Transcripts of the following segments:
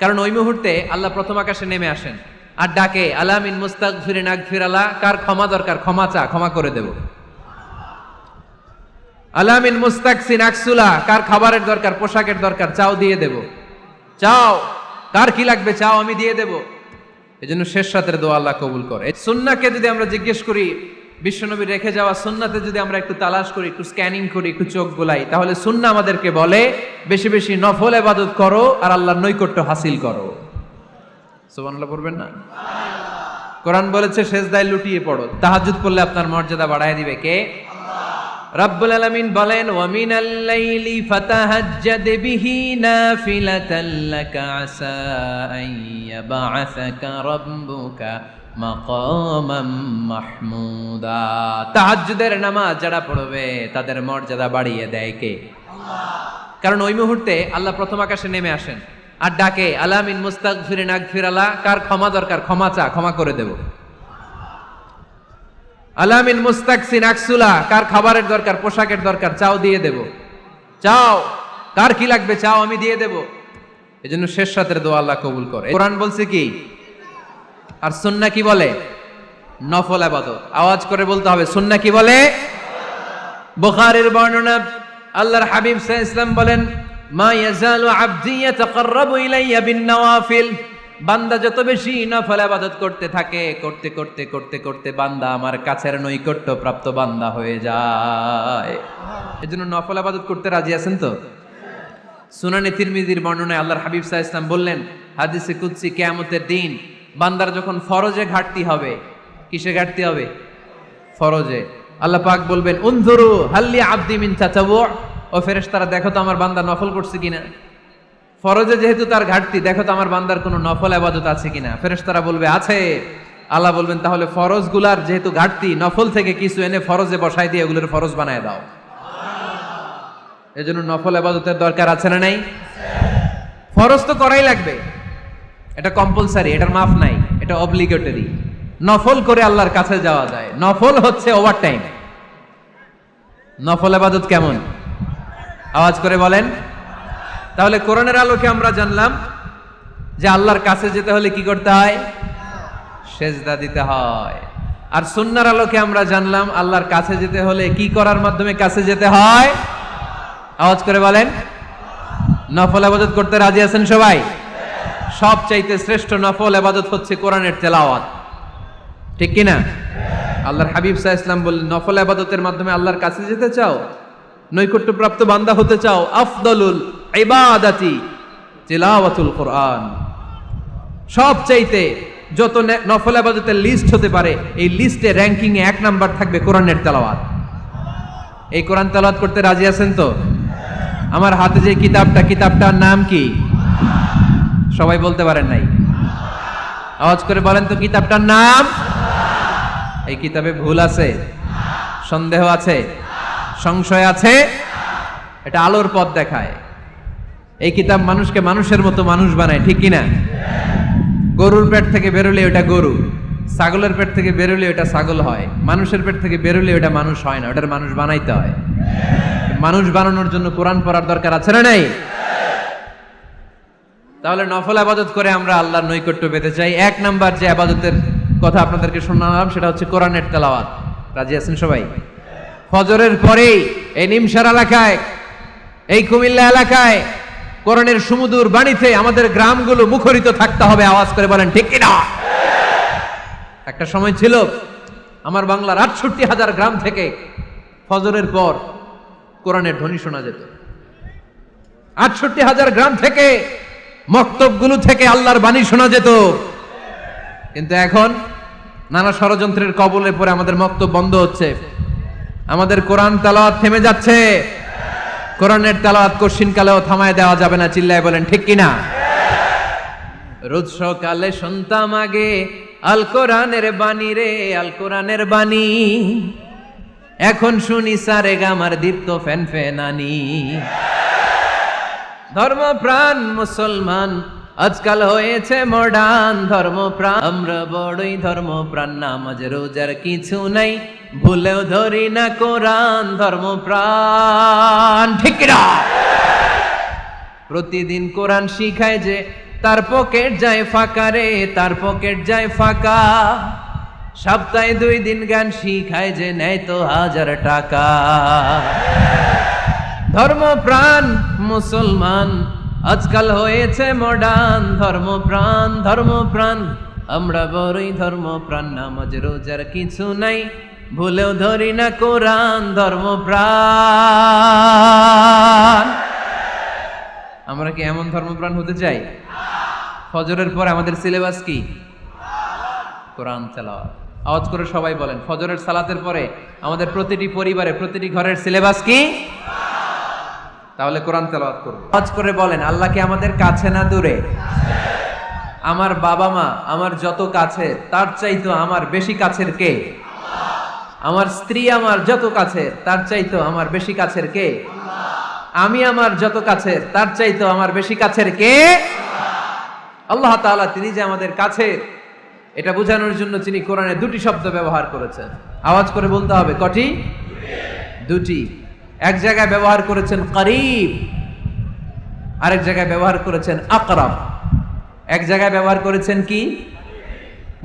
কারণ ওই মুহূর্তে আল্লাহ প্রথম আকাশে নেমে আসেন আর ডাকে আলা মিন মুস্তাগফিরিন আগফিরালা, কার ক্ষমা দরকার ক্ষমা চা, ক্ষমা করে দেব। আলা মিন মুস্তাকসিন আকসুলা, কার খাবারের দরকার পোশাকের দরকার চাও দিয়ে দেব। চাও, কার কি লাগবে চাও আমি দিয়ে দেব। এজন্য শেষ রাতের দোয়া আল্লাহ কবুল করে। সুন্নাহকে যদি আমরা জিজ্ঞেস করি, বিশ্বনবী রেখে যাওয়া সুন্নাতে যদি আমরা একটু তালাশ করি, একটু স্ক্যানিং করি, একটু চোখ গোলাই, তাহলে সুন্নাহ আমাদেরকে বলে বেশি বেশি নফল ইবাদত করো আর আল্লাহর নৈকট্য হাসিল করো। সুবহানাল্লাহ পড়বেন না? কোরআন বলেছে সেজদায় লুটিয়ে পড়ো। তাহাজ্জুদ পড়লে আপনার মর্যাদা বাড়ায় দিবে কে? রাব্বুল আলামিন বলেন ওয়া মিনাল লাইলি ফাতাহাজ্জাদ বিহি নাফিলাতাল লাকা আসা আন ইয়াবআসাকা রাব্বুকা মাকামাম মাহমুদা। তাহাজ্জুদের নামাজ যারা পড়বে তাদের মর্যাদা বাড়িয়ে দেয় কে? আল্লাহ। কারণ ওই মুহূর্তে আল্লাহ প্রথম আকাশে নেমে আসেন আর ডাকে আলা মিন মুস্তাগফিরিন আগফিরালা, কার ক্ষমা দরকার ক্ষমা চা, ক্ষমা করে দেব। আলা মিন মুস্তাকসিন আকসুলা, কার খাবারের দরকার পোশাকের দরকার চাও দিয়ে দেব। চাও, কার কি লাগবে চাও আমি দিয়ে দেব। এজন্য শেষ রাতের দোয়া আল্লাহ কবুল করে। কোরআন বলছে কি আর সুন্নাহ কি বলে? নফল ইবাদত। আওয়াজ করে বলতে হবে সুন্নাহ কি বলে? বুখারীর বর্ণনা, আল্লাহর হাবিব সাল্লাল্লাহু আলাইহি ওয়াসাল্লাম বলেন মা ইয়াজালু আবদি ইয়াতাকাররাবু ইলাইয়া বিন নওয়াফিল, বান্দা যত বেশি নফল ইবাদত করতে থাকে করতে করতে করতে করতে বান্দা আমার কাছের নৈকট্য প্রাপ্ত বান্দা হয়ে যায়। এজন্য নফল ইবাদত করতে রাজি আছেন তো? সুনানে তিরমিজির বর্ণনায় আল্লাহর হাবিব সাল্লাল্লাহু আলাইহি ওয়াসাল্লাম বললেন হাদিসে কুদসি কিয়ামতের দিন বান্দার যখন ফরজে ঘাটতি হবে, কিসে ঘাটতি হবে? ফরজে। আল্লাহ পাক বলবেন উনজুরু হাল্লি আবদি মিন তাতাওয়ু, ও ফেরেশতারা দেখো তো আমার বান্দা নফল করছে কিনা। ফরজে যেহেতু তার ঘাটতি, দেখো তো আমার বান্দার কোনো নফল ইবাদত আছে কিনা। ফেরেশতারা বলবে আছে। আল্লাহ বলবেন তাহলে ফরজগুলার যেহেতু ঘাটতি, নফল থেকে কিছু এনে ফরজে বসাই দিয়ে এগুলোর ফরজ বানায় দাও। এজন্য নফল ইবাদতের দরকার আছে না নাই? ফরজ তো করাই লাগবে, এটা কম্পালসারি, এটার মাফ নাই, এটা অব্লিগেটরি। নফল করে আল্লাহর কাছে যাওয়া যায়, নফল হচ্ছে ওভার টাইম। নফল ইবাদত কেমন? আওয়াজ করে বলেন। তাহলে কোরআনের আলোকে আমরা জানলাম যে আল্লাহর কাছে যেতে হলে কি করতে হয়? সেজদা দিতে হয়। আর সুন্নাহর আলোকে আমরা জানলাম আল্লাহর কাছে যেতে হলে কি করার মাধ্যমে কাছে যেতে হয়? আওয়াজ করে বলেন। নফল ইবাদত করতে রাজি আছেন সবাই? সবচাইতে শ্রেষ্ঠ নফল ইবাদত হচ্ছে কোরআনের তেলাওয়াত, ঠিক কি না? আল্লাহর হাবিব সাল্লাল্লাহু আলাইহি ওয়াসাল্লাম বললেন নফল ইবাদতের মাধ্যমে আল্লাহর কাছে যেতে চাও, নৈকট্যপ্রাপ্ত বান্দা হতে চাও, আফদলুল ইবাদাতি তিলাওয়াতুল কোরআন। সবচাইতে যত নফল ইবাদতের লিস্ট হতে পারে এই লিস্টে র‍্যাঙ্কিং এ 1 নাম্বার থাকবে কোরআনের তেলাওয়াত। এই কোরআন তেলাওয়াত করতে রাজি আছেন তো? আমার হাতে যে কিতাবটার নাম কি? সবাই বলতে পারেন নাই? আওয়াজ করে বলেন তো কিতাবটার নাম। এই কিতাবে ভুল আছে? সন্দেহ আছে? সংশয় আছে? এটা আলোর পথ দেখায়। এই কিতাব মানুষকে মানুষের মতো মানুষ বানায়, ঠিক কিনা? গরুর পেট থেকে বেরোলে ওটা গরু, ছাগলের পেট থেকে বেরোলে ওটা ছাগল হয়, মানুষের পেট থেকে বেরোলে ওটা মানুষ হয় না, ওটার মানুষ বানাইতে হয়। মানুষ বানানোর জন্য কোরআন পড়ার দরকার আছে না নাই? তাহলে নফল ইবাদত করে আমরা আল্লাহর নৈকট্য পেতে চাই। 1 নাম্বার যে ইবাদতের কথা আপনাদেরকে শোনালাম সেটা হচ্ছে কোরআনের তেলাওয়াত। রাজি আছেন সবাই? ফজরের পরেই এই নিমসার এলাকায়, এই কুমিল্লা এলাকায় কোরআনের সুমধুর বাণীতে আমাদের গ্রামগুলো মুখরিত থাকতে হবে। আওয়াজ করে বলেন ঠিক কিনা? একটা সময় ছিল আমার বাংলার ৬৮,০০০ গ্রাম থেকে ফজরের পর কোরআনের ধ্বনি শোনা যেত। ৬৮,০০০ গ্রাম থেকে মক্তবগুলো থেকে আল্লাহর বাণী শোনা যেত। কিন্তু এখন নানা ষড়যন্ত্রের কবলে পড়ে আমাদের মক্তব বন্ধ হচ্ছে, আমাদের কোরআন তেলাওয়াত থেমে যাচ্ছে। কোরআনের তেলাওয়াত কশিনকালেও থামায় দেওয়া যাবে না। চিল্লায় বলেন ঠিক কিনা? রোজ সকালে শুনতাম আগে আল কোরআনের বাণী রে, আল কোরআনের বাণী। এখন শুনি সারে গামার দীপ্ত ফ্যান ফ্যানানি। ধর্মপ্রাণ মুসলমান আজকাল হয়েছে মডার্ন, ধর্মপ্রাণ আমরা বড়ই ধর্মপ্রাণ। নামাজ রোজার কিছু নাই, ভুলেও ধরি না কোরআন। ধর্মপ্রাণ ঠিক না? প্রতিদিন কোরআন শিখায় যে তার পকেট যায় ফাঁকা রে, তার পকেট যায় ফাঁকা। সপ্তাহে 2 দিন গান শিখায় যে নেয় তো 1000 টাকা। ধর্মপ্রাণ মুসলমান আজকাল হয়েছে মডার্ন। ধর্মপ্রাণ ধর্মপ্রাণ আমরা বড়ই ধর্মপ্রাণ। নামাজ রোজার কিছু নাই, ভুলেও ধরি না কোরআন। ধর্মপ্রাণ আমরা কি এমন ধর্মপ্রাণ হতে চাই? ফজরের পর আমাদের সিলেবাস কি? কোরআন তেলাওয়াত। আওয়াজ করে সবাই বলেন, ফজরের সালাতের পরে আমাদের প্রতিটি পরিবারে প্রতিটি ঘরের সিলেবাস কি? তাহলে কোরআন তেলাওয়াত করব। আওয়াজ করে বলেন, আল্লাহ কি আমাদের কাছে না দূরে? আমার বাবা মা আমার যত কাছে, তার চাইতো আমার বেশি কাছের কে? আমার স্ত্রী আমার যত কাছের, তার চাইতো আমার বেশি কাছের কে? আমি আমার যত কাছের, তার চাইতো আমার বেশি কাছের কে? আল্লাহ তাআলা, তিনি যে আমাদের কাছের, এটা বোঝানোর জন্য তিনি কোরআনে 2টি শব্দ ব্যবহার করেছেন। আওয়াজ করে বলতে হবে, কটি? 2টি। এক জায়গায় ব্যবহার করেছেন করিব, আরেক জায়গায় ব্যবহার করেছেন আকরাব। এক জায়গায় ব্যবহার করেছেন কি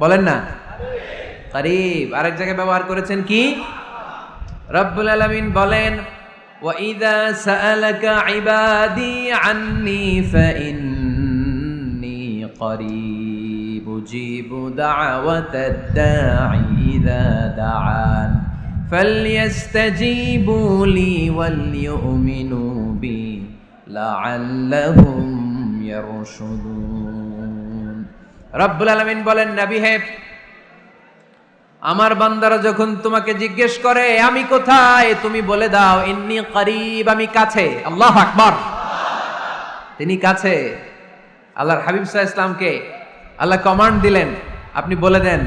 বলেন না? করিব। আরেক জায়গায় ব্যবহার করেছেন কি? রব্বুল আলামিন বলেন, وَإِذَا سَأَلَكَ عِبَادِي عَنِّي فَإِنِّي قَرِيبٌ أُجِيبُ دَعْوَةَ الدَّاعِ إِذَا دَعَانِ فَلْيَسْتَجِيبُوا لِي وَلْيُؤْمِنُوا بِي لَعَلَّهُمْ يَرْشُدُونَ। রব্বুল আলামিন বলেন, নবী হে, আমার বান্দারা যখন তোমাকে জিজ্ঞেস করে আমি কোথায়, তুমি বলে দাও ইন্নী করিব, আমি কাছে। আল্লাহু আকবার। তিনি কাছে। আল্লাহর হাবিব সাল্লাল্লাহু আলাইহি ওয়াসাল্লামকে আল্লাহ কমান্ড দিলেন, আপনি বলে দেন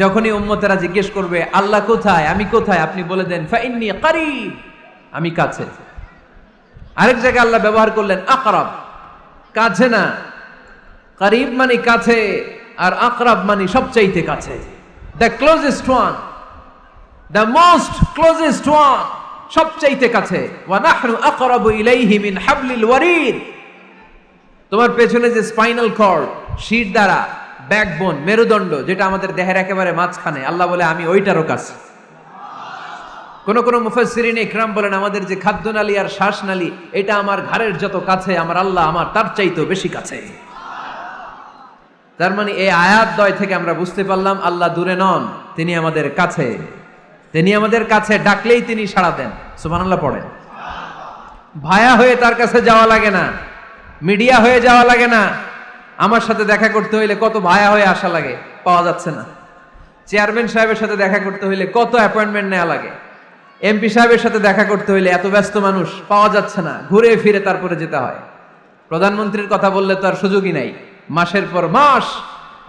যখনই উম্মতেরা জিজ্ঞেস করবে আল্লাহ কোথায়, আমি কোথায়, আপনি বলে দেন ফাইন্নী করিব, আমি কাছে। আরেক জায়গায় আল্লাহ ব্যবহার করলেন আকরাব, কাছে না। করিব মানে কাছে, আর আকরাব মানে সবচাইতে কাছে। The closest one, the most closest one, সবচাইতে কাছে। ওয়া নাহনু আকরাবু ইলাইহি মিন হাবলিল ওয়ারিদ। তোমার পেছনে যে স্পাইনাল কর্ড, শির দ্বারা, ব্যাকবোন, মেরুদণ্ড, যেটা আমাদের দেহের একেবারে মাঝখানে, আল্লাহ বলে আমি ওইটারও কাছে। কোন কোন মুফাসসিরিন ইকরাম বলেন আমাদের যে খাদ্যনালী আর শ্বাসনালী, এটা আমার ঘাড়ের যত কাছে, আমার আল্লাহ আমার তার চাইতেও বেশি কাছে। তার মানে এই আয়াত দ্বয় থেকে আমরা বুঝতে পারলাম আল্লাহ দূরে নন, তিনি আমাদের কাছে। তিনি আমাদের কাছে, ডাকলেই তিনি সাড়া দেন। সুবহানাল্লাহ পড়েন। ভায়া হয়ে তার কাছে যাওয়া লাগে না, মিডিয়া হয়ে যাওয়া লাগে না। আমার সাথে দেখা করতে হইলে কত ভায়া হয়ে আসা লাগে, পাওয়া যাচ্ছে না। চেয়ারম্যান সাহেবের সাথে দেখা করতে হইলে কত অ্যাপয়েন্টমেন্ট নেওয়া লাগে। এমপি সাহেবের সাথে দেখা করতে হইলে এত ব্যস্ত মানুষ, পাওয়া যাচ্ছে না, ঘুরে ফিরে তারপরে যেতে হয়। প্রধানমন্ত্রীর কথা বললে তো আর সুযোগই নাই, মাসের পর মাস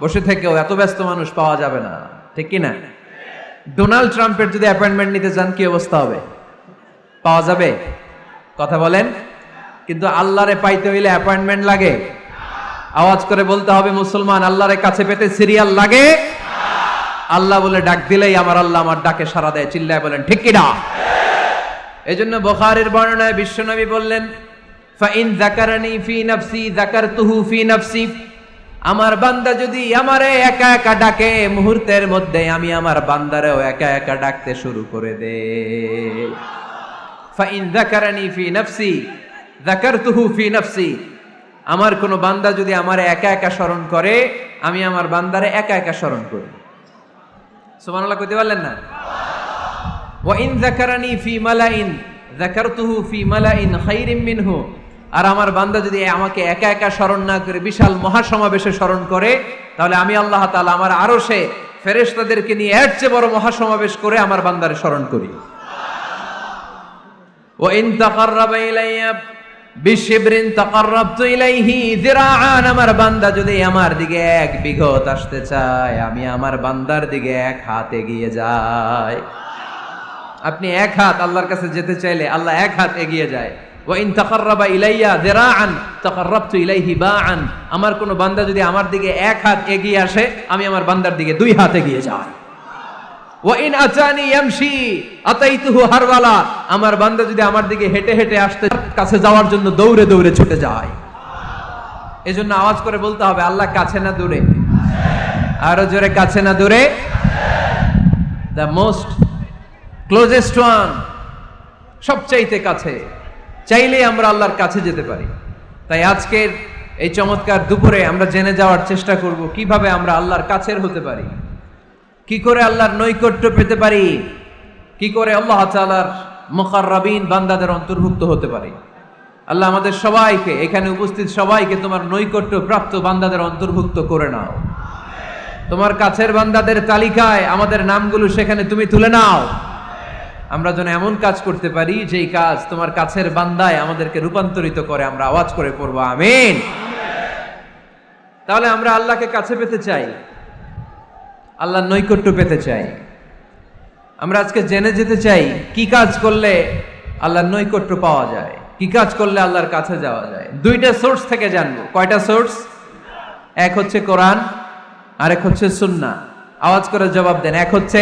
বসে থেকেও এত ব্যস্ত মানুষ পাওয়া যাবে না, ঠিক কি না? ডোনাল্ড ট্রাম্পের যদি অ্যাপয়েন্টমেন্ট নিতে যান কি অবস্থা হবে? পাওয়া যাবে? কথা বলেন। কিন্তু আল্লাহরে পাইতে হইলে অ্যাপয়েন্টমেন্ট লাগে? আওয়াজ করে বলতে হবে মুসলমান, আল্লাহরে কাছে পেতে সিরিয়াল লাগে? আল্লাহ বলে ডাক দিলেই আমার আল্লাহ আমার ডাকে সাড়া দেয়। চিল্লায় বলেন ঠিক কি না? এজন্য বুখারীর বর্ণনায় বিশ্বনবী বললেন, ফাইন যাকারানি ফি নাফসি যাকারতুহু ফি নাফসি। আমার বান্দা যদি আমারে একা একা ডাকে, মুহূর্তের মধ্যে আমি আমার বান্দারেও একা একা ডাকতে শুরু করে দেই। ফাইন যাকারানি ফি নাফসি যাকারতুহু ফি নাফসি। আমার কোন বান্দা যদি আমারে একা একা স্মরণ করে, আমি আমার বান্দারে একা একা স্মরণ করি। সুবহানাল্লাহ কইতে পারলেন না? ওয়া ইন যাকারানি ফি মালাইন যাকারতুহু ফি মালাইন খায়রিম মিনহু। আর আমার বান্দা যদি আমাকে একা একা স্মরণ না করে বিশাল মহাসমাবেশে স্মরণ করে, তাহলে আমি আল্লাহ তাআলা আমার আরশে ফেরেশতাদেরকে নিয়ে এর চেয়ে বড় মহাসমাবেশ করে আমার বান্দারে স্মরণ করি। ওয়া ইন তাকাররাবা ইলাইয়া বিশিবরিন তাকাররাবতু ইলাইহি যিরাআন। আমার বান্দা যদি আমার দিকে 1 বিঘত আসতে চায়, আমি আমার বান্দার দিকে 1 হাত এগিয়ে যাই। আপনি 1 হাত আল্লাহর কাছে যেতে চাইলে আল্লাহ 1 হাত এগিয়ে যায়। ওয়া ইন তাকাররাবা ইলাইয়া যিরাআন তাকাররাবতু ইলাইহি বাআন। আমার কোন বান্দা যদি আমার দিকে 1 হাত এগিয়ে আসে, আমি আমার বান্দার দিকে 2 হাত এগিয়ে যাই। ওয়া ইন আতানি ইয়ামশি আতাইতুহু হারওয়ালা। আমার বান্দা যদি আমার দিকে হেঁটে হেঁটে আসতে, কাছে যাওয়ার জন্য দৌড়ে দৌড়ে ছুটে যায়। এজন্য আওয়াজ করে বলতে হবে, আল্লাহ কাছে না দূরে? আরো জোরে, কাছে না দূরে? দ্য মোস্ট ক্লোজেস্ট ওয়ান, সবচাইতে কাছে। চাইলেই আমরা আল্লাহর কাছে যেতে পারি। তাই আজকের এই চমৎকার দুপুরে আমরা জেনে যাওয়ার চেষ্টা করব কিভাবে আমরা আল্লাহর কাছের হতে পারি, কি করে আল্লাহর নৈকট্য পেতে পারি, কি করে আল্লাহ তাআলার মুকাররাবিন বান্দাদের অন্তর্ভুক্ত হতে পারি। আল্লাহ আমাদের সবাইকে, এখানে উপস্থিত সবাইকে তোমার নৈকট্য প্রাপ্ত বান্দাদের অন্তর্ভুক্ত করে নাও। তোমার কাছের বান্দাদের তালিকায় আমাদের নামগুলো সেখানে তুমি তুলে নাও। আমরা যেন এমন কাজ করতে পারি যেই কাজ তোমার কাছের বান্দায় আমাদেরকে রূপান্তরিত করে। আমরা আওয়াজ করে পড়বো আমিন। তাহলে আমরা আল্লাহকে কাছে পেতে চাই, আল্লাহর নৈকট্য পেতে চাই। আমরা আজকে জেনে যেতে চাই কি কাজ করলে আল্লাহর নৈকট্য পাওয়া যায়, কি কাজ করলে আল্লাহর কাছে যাওয়া যায়। দুইটা সোর্স থেকে জানবো। কয়টা সোর্স? এক হচ্ছে কোরআন, আরেক হচ্ছে সুন্নাহ। আওয়াজ করে জবাব দেন, এক হচ্ছে,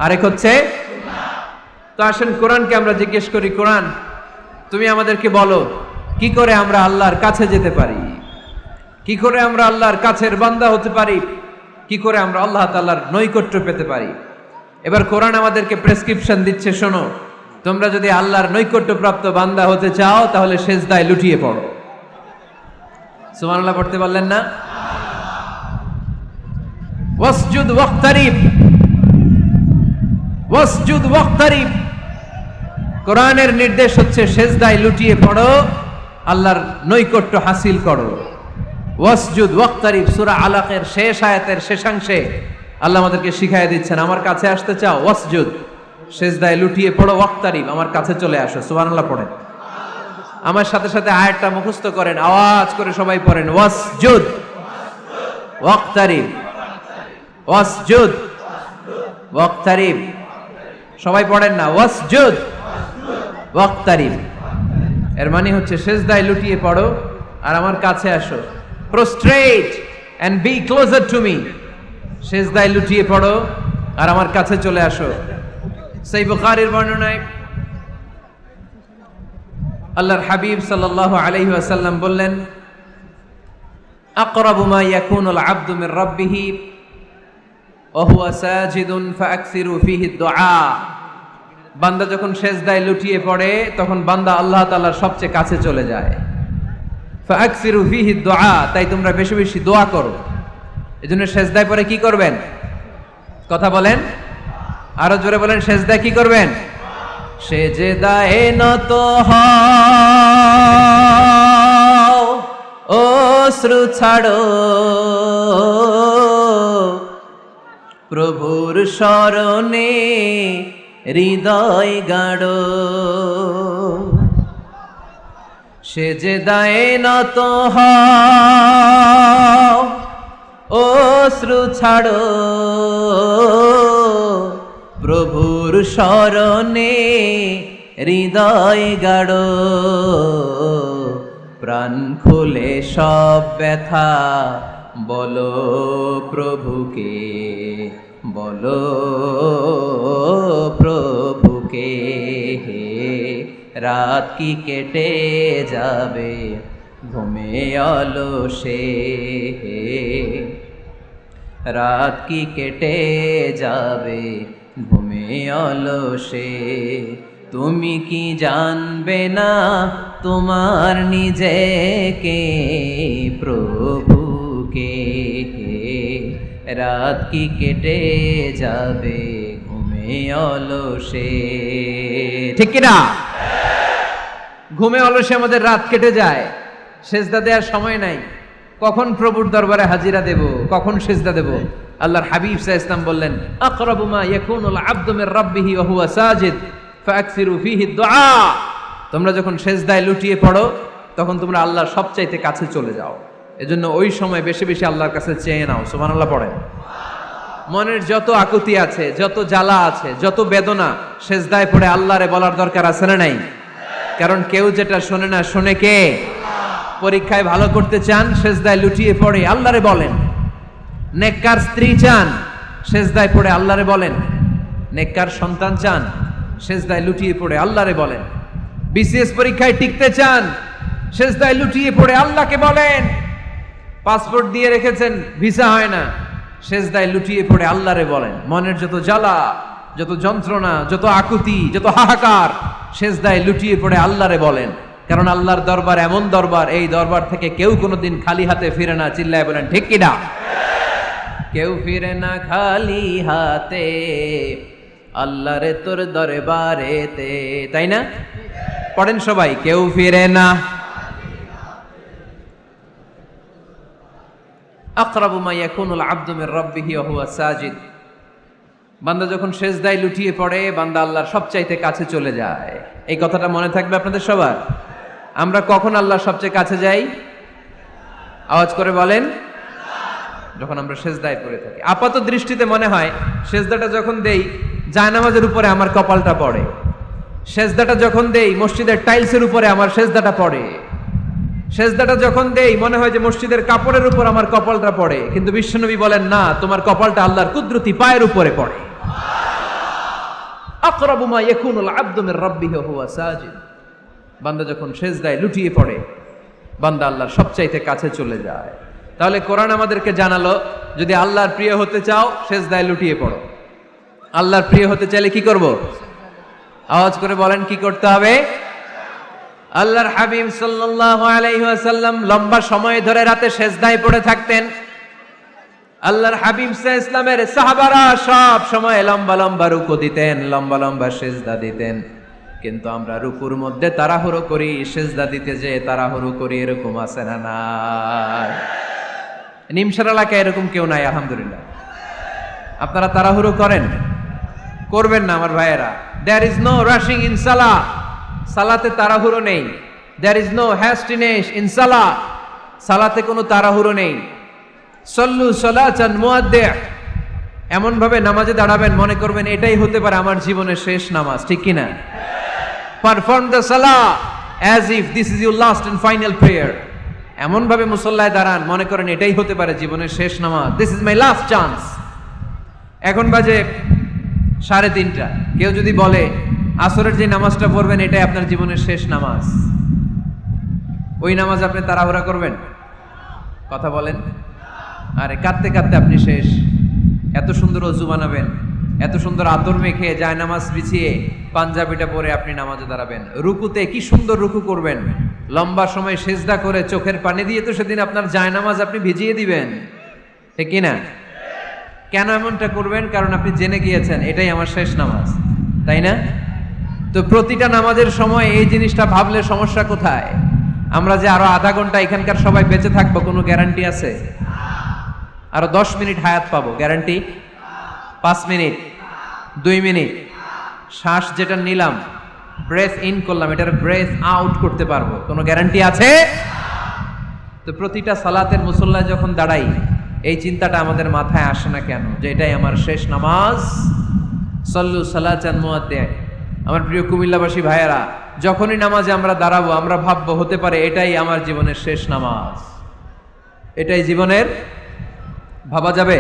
আরেক হচ্ছে। তো আসেন কোরআনকে আমরা জিজ্ঞেস করি, কোরআন তুমি আমাদেরকে বলো কি করে আমরা আল্লাহর কাছে যেতে পারি, কি করে আমরা আল্লাহর কাছের বান্দা হতে পারি, কি করে আমরা আল্লাহ তাআলার নৈকট্য পেতে পারি। এবার কোরআন আমাদেরকে প্রেসক্রিপশন দিচ্ছে, শোনো, তোমরা যদি আল্লাহর নৈকট্য প্রাপ্ত বান্দা হতে চাও তাহলে সেজদায় লুটিয়ে পড়ো। সুবহানাল্লাহ পড়তে পারলেন না? ওয়াসজুদ ওয়াক্তারিব, ওয়াসজুদ ওয়াক্তারিব। কোরআনের নির্দেশ হচ্ছে সেজদায় লুটিয়ে পড়ো, আল্লাহর নৈকট্য হাসিল করো। ওয়াসজুদ ওয়াক্তারিব সূরা আলাকের শেষ আয়াতের শেষাংশে আল্লাহ আমাদেরকে শিখাইয়া দিচ্ছেন, আমার কাছে আসতে চাও, ওয়াসজুদ, সেজদায় লুটিয়ে পড়ো, ওয়াক্তারিব, আমার কাছে চলে আসো। সুবহানাল্লাহ পড়েন। আমার সাথে সাথে আয়াতটা মুখস্থ করেন, আওয়াজ করে সবাই পড়েন, ওয়াসজুদ ওয়াক্তারিব, ওয়াসজুদ ওয়াক্তারিব। সবাই পড়েন না, ওয়াসজুদ ওয়াক্তারিব। এর মানে হচ্ছে সেজদায় লুটিয়ে পড়ো আর আমার কাছে আসো। Prostrate and be closer to me. সেজদায় লুটিয়ে পড়ো আর আমার কাছে চলে আসো। সহিহ বুখারীর বর্ণনায় আল্লাহর হাবিব সাল্লাল্লাহু আলাইহি ওয়াসাল্লাম বললেন, আকরাবু মা ইয়াকুনুল আবদু মির রাব্বিহি ওয়া হুয়া সাজিদুন ফাআকসিরু ফীহি দুআ। বান্দা যখন সেজদায় লুটিয়ে পড়ে তখন বান্দা আল্লাহ তাআলার সবচেয়ে কাছে চলে যায়। ফাআকসিরু ফীহি দুআ, তাই তোমরা বেশি বেশি দোয়া করো। এজন্য সেজদায় পড়ে কি করবেন? কথা বলেন, আরো জোরে বলেন, সেজদায় কি করবেন? সেজদায় নত হও, অশ্রু ছাড়ো, প্রভুর শরণে হৃদয় গাড়ো। সেজদায় নত হও, অশ্রু ছাড়ো, প্রভুর শরণে হৃদয় গাড়ো। প্রাণ খুলে সব ব্যথা বলো প্রভুকে, বলো প্রভুকে। রাত কি কেটে যাবে ঘুমে অলসে, রাত কি কেটে যাবে ঘুমে অলসে। তুমি কি জানবে না তোমার নিজেকে, প্রভুকে। রাত কি কেটে যাবে ঘুমে অলসে। ঠিক কিনা? ঘুমে অলসে আমাদের রাত কেটে যায়, সেজদা দেওয়ার সময় নাই। কখন প্রভুর দরবারে হাজিরা দেব, কখন সেজদা দেব? আল্লাহর হাবিব সাল্লাল্লাহু আলাইহি ওয়াসাল্লাম বললেন, আকরাবু মা ইয়াকুনুল আবদু মির রাব্বিহি ওয়া হুয়া সাজিদ ফাআকসিরু ফীহি দুআ। তোমরা যখন সেজদায় লুটিয়ে পড়ো তখন তোমরা আল্লাহর সবচাইতে কাছে চলে যাও। এজন্য ওই সময় বেশি বেশি আল্লাহর কাছে চেয়ে নাও। সুবহানাল্লাহ পড়েন। মনের যত আকুতি আছে, যত জ্বালা আছে, যত বেদনা, সেজদায় পড়ে আল্লাহরে বলার দরকার আছে না নাই? কারণ কেউ যেটা শোনে না, শোনে কে? পরীক্ষায় ভালো করতে চান, সেজদায় লুটিয়ে পড়ে আল্লাহরে বলেন। নেককার স্ত্রী চান, সেজদায় পড়ে আল্লাহরে বলেন। নেককার সন্তান চান, সেজদায় লুটিয়ে পড়ে আল্লাহরে বলেন। বিসিএস পরীক্ষায় টিকতে চান, সেজদায় লুটিয়ে পড়ে আল্লাহকে বলেন। পাসপোর্ট দিয়ে রেখেছেন, ভিসা হয় না, সেজদায় লুটিয়ে পড়ে আল্লাহরে বলেন। মনের যত জ্বালা, যত যন্ত্রণা, যত আকুতি, যত হাহাকার, সেজদায় লুটিয়ে পড়ে আল্লাহরে বলেন। কারণ আল্লাহর দরবার এমন দরবার, এই দরবার থেকে কেউ কোনোদিন খালি হাতে ফিরে না। চিল্লায় বলেন ঠিক কিনা? কেউ ফিরে না খালি হাতে আল্লাহরে তোর দরবারেতে, তাই না? পড়েন সবাই, কেউ ফিরে না। আকরাবু মা ইয়াকুনুল আবদু মির রাব্বিহি ওয়া হুয়া সাজিদ। বান্দা যখন সেজদায় লুটিয়ে পড়ে, বান্দা আল্লাহর সবচাইতে কাছে চলে যায়। এই কথাটা মনে থাকবে আপনাদের সবার। আমরা কখন আল্লাহর সবচেয়ে কাছে যাই? আওয়াজ করে বলেন, যখন আমরা সেজদায় পড়ে থাকি। আপাত দৃষ্টিতে মনে হয় সেজদাটা যখন দেই জায়নামাজের উপরে আমার কপালটা পড়ে, সেজদাটা যখন দেই মসজিদের টাইলসের উপরে আমার সেজদাটা পড়ে, সেজদাটা যখন দেই মনে হয় যে মসজিদের কাপড়ের উপর আমার কপালটা পড়ে। কিন্তু বিশ্বনবী বলেন না, তোমার কপালটা আল্লাহর কুদরতি পায়ের উপরে পড়ে। আকরাবু মা ইয়াকুনুল আবদু মির রাব্বিহি ওয়া হুয়া সাজিদ। বান্দা যখন সেজদায় লুটিয়ে পড়ে, বান্দা আল্লাহর সবচাইতে কাছে চলে যায়। তাহলে কোরআন আমাদেরকে জানালো, যদি আল্লাহর প্রিয় হতে চাও সেজদায় লুটিয়ে পড়ো। আল্লাহর প্রিয় হতে চাইলে কি করব? আওয়াজ করে বলেন, কি করতে হবে? আল্লাহর হাবিব সাল্লাল্লাহু আলাইহি ওয়াসাল্লাম লম্বা সময় ধরে রাতে সেজদায় পড়ে থাকতেন। আল্লাহর হাবিব সাল্লাল্লাহু আলাইহি ওয়াসাল্লামের সাহাবারা সব সময় লম্বা লম্বা রুকু দিতেন, লম্বা লম্বা সেজদা দিতেন। কিন্তু আমরা রুকুর মধ্যে তাড়াহুড়ো করি, সেজদা দিতে যে তাড়াহুড়ো করি, এরকম আছে না? নাই। নিমসার এলাকায় এরকম কেউ নাই আলহামদুলিল্লাহ। আপনারা তাড়াহুড়ো করেন? করবেন না আমার ভাইয়েরা। There is no rushing in salah. সালাতে তাড়াহুড়ো নেই। There is no hastiness in salah. সালাতে কোনো তাড়াহুড়ো নেই। সল্লু সালাতান মুআদ্দি'। এমন ভাবে নামাজে দাঁড়াবেন মনে করবেন এটাই হতে পারে আমার জীবনের শেষ নামাজ, ঠিক কি না? Perform the salah as if this is your last and final prayer. এমন ভাবে মুসল্লায় দাঁড়ান মনে করেন এটাই হতে পারে জীবনের শেষ নামাজ। This is my last chance. এখন বাজে 3:30। কেউ যদি বলে আসরের যে নামাজটা পড়বেন এটাই আপনার জীবনের শেষ নামাজ, ওই নামাজ আপনি তাড়াহুড়া করবেন? কথা বলেন। আরে কাঁদতে কাঁদতে আপনি শেষ। এত সুন্দর ওযু বানাবেন, এত সুন্দর আতর মেখে জায়নামাজ বিছিয়ে পাঞ্জাবিটা পরে আপনি নামাজে দাঁড়াবেন। রুকুতে কি সুন্দর রুকু করবেন, লম্বা সময় সেজদা করে চোখের পানি দিয়ে তো সেদিন আপনার জায়নামাজ আপনি ভিজিয়ে দিবেন, ঠিক কি না? কেন এমনটা করবেন? কারণ আপনি জেনে গিয়েছেন এটাই আমার শেষ নামাজ, তাই না? তো প্রতিটা নামাজের সময় এই জিনিসটা ভাবলে সমস্যা কোথায়? আমরা যে আরো আধা ঘন্টা এখানকার সবাই বেঁচে থাকবো কোনো গ্যারান্টি আছে? আরো 10 মিনিট হায়াত পাবো, গ্যারান্টি? 5 মিনিট, 2 মিনিট, শ্বাস যেটা নিলাম, ব্রেথ ইন করলাম, এটার ব্রেথ আউট করতে পারবো, কোনো গ্যারান্টি আছে? তো প্রতিটা সালাতের মুসল্লায় যখন দাঁড়াই এই চিন্তাটা আমাদের মাথায় আসে না কেন যে এটাই আমার শেষ নামাজ? সল্লু সালাতান মুআদ্দি'। আমার প্রিয় কুমিল্লাবাসী ভাইয়েরা, যখনই নামাজে আমরা দাঁড়াবো আমরা ভাববো হতে পারে এটাই আমার জীবনের শেষ নামাজ। এটাই জীবনের, ভাবা যাবে?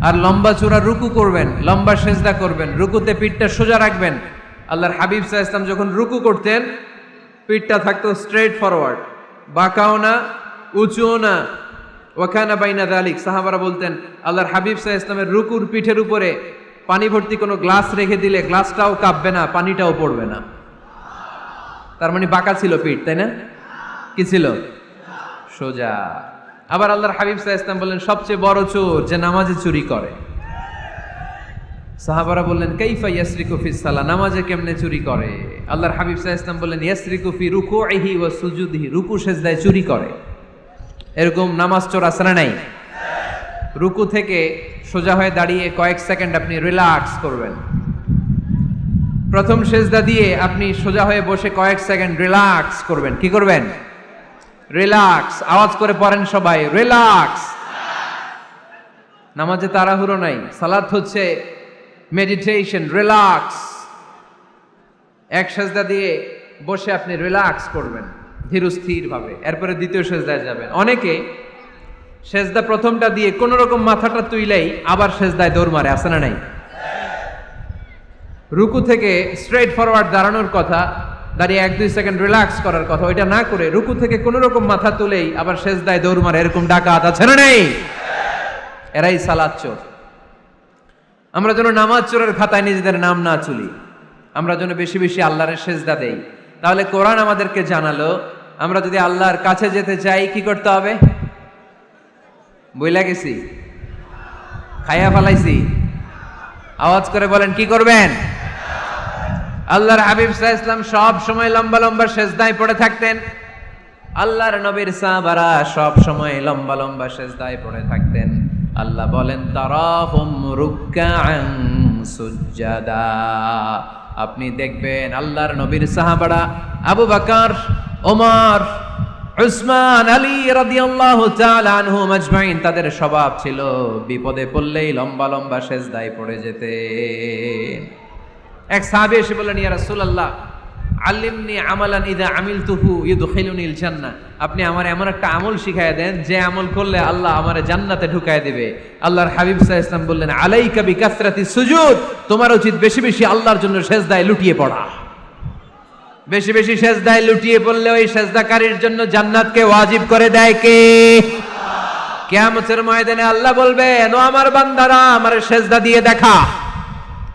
আর লম্বা চূড়া রুকু করবেন, লম্বা সেজদা করবেন, রুকুতে পিঠটা সোজা রাখবেন। আল্লাহর হাবিব সাল্লাল্লাহু আলাইহি ওয়াসাল্লাম যখন রুকু করতেন পিঠটা থাকতো স্ট্রেট ফরওয়ার্ড, বাঁকাও না উঁচুও না। ওয়াকানা বাইনা যালিক। সাহাবারা বলতেন আল্লাহর হাবিব সাল্লাল্লাহু আলাইহি ওয়াসাল্লামের রুকুর পিঠের উপরে পানি ভর্তি কোনো গ্লাস রেখে দিলে গ্লাসটাও কাঁপবে না, পানিটাও পড়বে না। তার মানে বাঁকা ছিল পিঠ, তাই না? কি ছিল? সোজা। আবার আল্লাহর হাবিব সাল্লাল্লাহু আলাইহি ওয়াসাল্লাম বললেন সবচেয়ে বড় চোর যে নামাজে চুরি করে। সাহাবারা বললেন কাইফা ইয়াসরিকু ফিস সালাহ, নামাজে কেমনে চুরি করে? আল্লাহর হাবিব সাল্লাল্লাহু আলাইহি ওয়াসাল্লাম বললেন ইয়াসরিকু ফি রুকুইহি ওয়া সুজুদিহি, রুকু সেজদায় চুরি করে। এরকম নামাজ চোর আছে না নাই? রুকু থেকে সোজা হয়ে দাঁড়িয়ে কয়েক সেকেন্ড আপনি রিল্যাক্স করবেন। প্রথম সেজদা দিয়ে আপনি সোজা হয়ে বসে কয়েক সেকেন্ড রিল্যাক্স করবেন। কি করবেন? রিল্যাক্স। আওয়াজ করে পড়েন সবাই, রিল্যাক্স। নামাজে তাড়াহুড়ো নাই, সালাত হচ্ছে মেডিটেশন, রিল্যাক্স। এক সেজদা দিয়ে বসে আপনি রিল্যাক্স করবেন ধীরস্থির ভাবে, এরপরে দ্বিতীয় সেজদায় যাবেন। অনেকে সেজদা প্রথমটা দিয়ে কোন রকম মাথাটা তুইলেই আবার সেজদায় দৌড় মারে, আছে না নাই? রুকু থেকে স্ট্রেট ফরওয়ার্ড দাঁড়ানোর কথা, দাঁড়িয়ে 1-2 সেকেন্ড রিল্যাক্স করার কথা, ওইটা না করে রুকু থেকে কোনো রকম মাথা তুলেই আবার সেজদায় দৌড় মারে, এরকম ডাকাত আছে না নেই? এরাই সালাত চোর। আমরা যেন নামাজ চোরের খাতায় নিজেদের নাম না তুলি, আমরা যেন বেশি বেশি আল্লাহর সেজদা দেই। তাহলে কোরআন আমাদেরকে জানালো আমরা যদি আল্লাহর কাছে যেতে চাই কি করতে হবে? বইলা গেছি, খাইয়া ফেলাইছি, আওয়াজ করে বলেন কি করবেন? আল্লাহর হাবিব সাল্লাল্লাহু আলাইহি ওয়াসাল্লাম সব সময় লম্বা লম্বা সেজদায় পড়ে থাকতেন। আল্লাহর নবীর সাহাবারা সব সময় লম্বা লম্বা সেজদায় পড়ে থাকতেন। আল্লাহ বলেন তারাহুম রুকআন সুজদা। আপনি দেখবেন আল্লাহর নবীর সাহাবারা আবু বকর, ওমর, উসমান, আলী রাদিয়াল্লাহু তাআলা আনহুম আজমাইন, তাদের স্বভাব ছিল বিপদে পড়লেই লম্বা লম্বা সেজদায় পড়ে যেতেন। এক সাহাবী এসে বললেন, ইয়া রাসূলুল্লাহ আল্লিমনি আমালান ইযা আমিলতুহু ইউদখিলুনিল জান্নাহ, আপনি আমার এমন একটা আমল শিখায়া দেন যে আমল করলে আল্লাহ আমারে জান্নাতে ঢুকায় দিবে। আল্লাহর হাবিব সাল্লাল্লাহু আলাইহি ওয়াসাল্লাম বললেন, আলাইকা বিকাসরাতিস সুজুদ, তোমার উচিত বেশি বেশি আল্লাহর জন্য সেজদায় লুটিয়ে পড়া। বেশি বেশি সেজদায় লুটিয়ে পড়লে ওই সেজদাকারীর জন্য জান্নাতকে ওয়াজিব করে দেয় কে? কিয়ামতের ময়দানে আল্লাহ বলবেন, ও আমার বান্দারা আমারে সেজদা দিয়ে দেখা,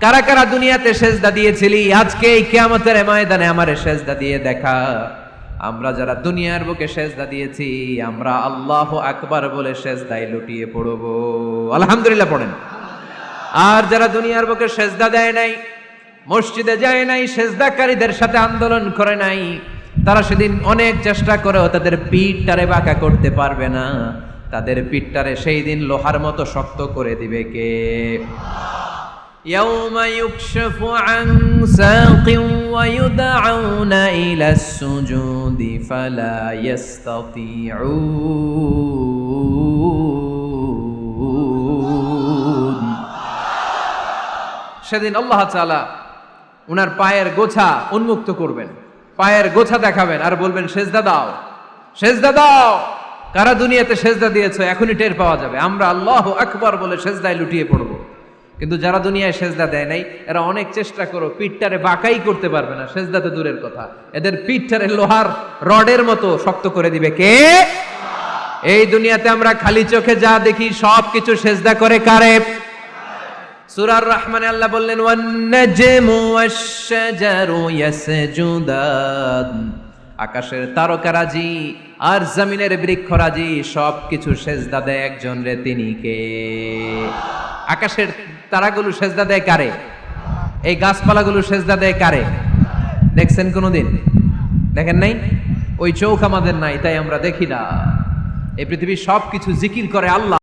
কারা কারা দুনিয়াতে সেজদা দিয়েছিলি, আজকে এই কিয়ামতের ময়দানে আমারে সেজদা দিয়ে দেখা। আমরা যারা দুনিয়ার বুকে সেজদা দিয়েছি আমরা আল্লাহু আকবার বলে সেজদায় লুটিয়ে পড়ব, আলহামদুলিল্লাহ পড়েন। আর যারা দুনিয়ার বুকে সেজদা দেয় নাই, মসজিদে যায় নাই, সেজদাকারীদের সাথে আন্দোলন করে নাই, তারা সেদিন অনেক চেষ্টা করেও তাদের পিঠটারে বাঁকা করতে পারবে না। তাদের পিঠটারে সেই দিন লোহার মতো শক্ত করে দিবে কে? يوم يكشف عن ساق ويدعون إلى السجود فلا يستطيعون। সেদিন আল্লাহ তাআলা উনার পায়ের গোছা উন্মুক্ত করবেন, পায়ের গোছা দেখাবেন আর বলবেন সেজদা দাও, সেজদা দাও। কারা দুনিয়াতে সেজদা দিয়েছো এখনই টের পাওয়া যাবে। আমরা আল্লাহু আকবার বলে সেজদায় লুটিয়ে পড়ব, কিন্তু যারা দুনিয়ায় সেজদা দেয় নাই এরা অনেক চেষ্টা করো পিঠটারে বাঁকাই করতে পারবে না, সেজদাতে দূরের কথা, এদের পিঠটারে লোহার রডের মতো শক্ত করে দিবে কে? এই দুনিয়াতে আমরা খালি চোখে যা দেখি সব কিছু সেজদা করে কারে? সূরা রহমানে আল্লাহ বললেন, ওয়ান নাজমু ওয়াশ-শাজারু ইয়াসজুদান, আকাশের তারকারাজি আর জমিনের বৃক্ষরাজি সব কিছু সেজদা দেয় একজন রে, তিনি কে? আকাশের তারাগুলো সেজদা দেয় কারে? এই গাছপালাগুলো সেজদা দেয় কারে? দেখছেন কোনোদিন? দেখেন নাই? ওই চোখ আমাদের নাই, তাই আমরা দেখি না। এই পৃথিবীর সব কিছু জিকির করে আল্লাহ।